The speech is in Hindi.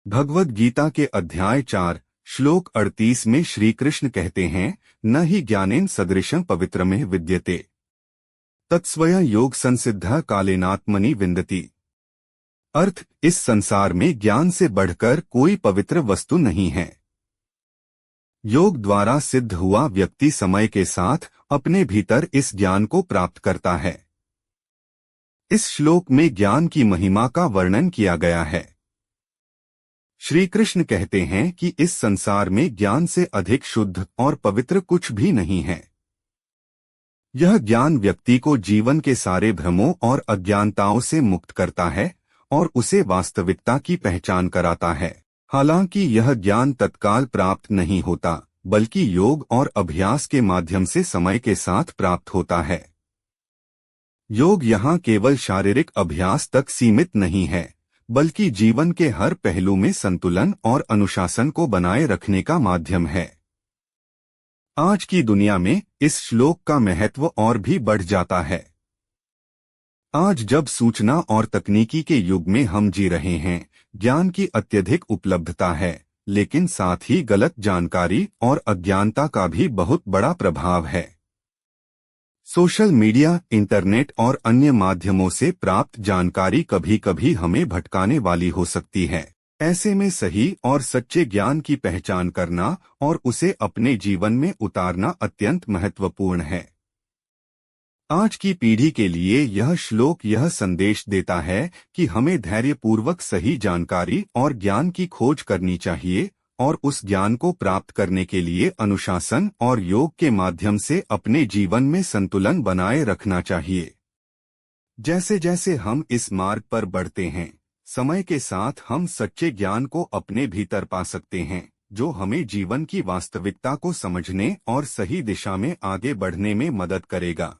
भगवद गीता के अध्याय 4 श्लोक 38 में श्री कृष्ण कहते हैं, न ही ज्ञानेन सदृशं पवित्रमेह विद्यते तत्स्वयं योग संसिद्ध कालेनात्मनि विन्दति। अर्थ, इस संसार में ज्ञान से बढ़कर कोई पवित्र वस्तु नहीं है। योग द्वारा सिद्ध हुआ व्यक्ति समय के साथ अपने भीतर इस ज्ञान को प्राप्त करता है। इस श्लोक में ज्ञान की महिमा का वर्णन किया गया है। श्री कृष्ण कहते हैं कि इस संसार में ज्ञान से अधिक शुद्ध और पवित्र कुछ भी नहीं है। यह ज्ञान व्यक्ति को जीवन के सारे भ्रमों और अज्ञानताओं से मुक्त करता है और उसे वास्तविकता की पहचान कराता है। हालांकि यह ज्ञान तत्काल प्राप्त नहीं होता, बल्कि योग और अभ्यास के माध्यम से समय के साथ प्राप्त होता है। योग यहाँ केवल शारीरिक अभ्यास तक सीमित नहीं है, बल्कि जीवन के हर पहलू में संतुलन और अनुशासन को बनाए रखने का माध्यम है। आज की दुनिया में इस श्लोक का महत्व और भी बढ़ जाता है। आज जब सूचना और तकनीकी के युग में हम जी रहे हैं, ज्ञान की अत्यधिक उपलब्धता है, लेकिन साथ ही गलत जानकारी और अज्ञानता का भी बहुत बड़ा प्रभाव है। सोशल मीडिया, इंटरनेट और अन्य माध्यमों से प्राप्त जानकारी कभी कभी हमें भटकाने वाली हो सकती है। ऐसे में सही और सच्चे ज्ञान की पहचान करना और उसे अपने जीवन में उतारना अत्यंत महत्वपूर्ण है। आज की पीढ़ी के लिए यह श्लोक यह संदेश देता है कि हमें धैर्यपूर्वक सही जानकारी और ज्ञान की खोज करनी चाहिए और उस ज्ञान को प्राप्त करने के लिए अनुशासन और योग के माध्यम से अपने जीवन में संतुलन बनाए रखना चाहिए। जैसे जैसे हम इस मार्ग पर बढ़ते हैं, समय के साथ हम सच्चे ज्ञान को अपने भीतर पा सकते हैं, जो हमें जीवन की वास्तविकता को समझने और सही दिशा में आगे बढ़ने में मदद करेगा।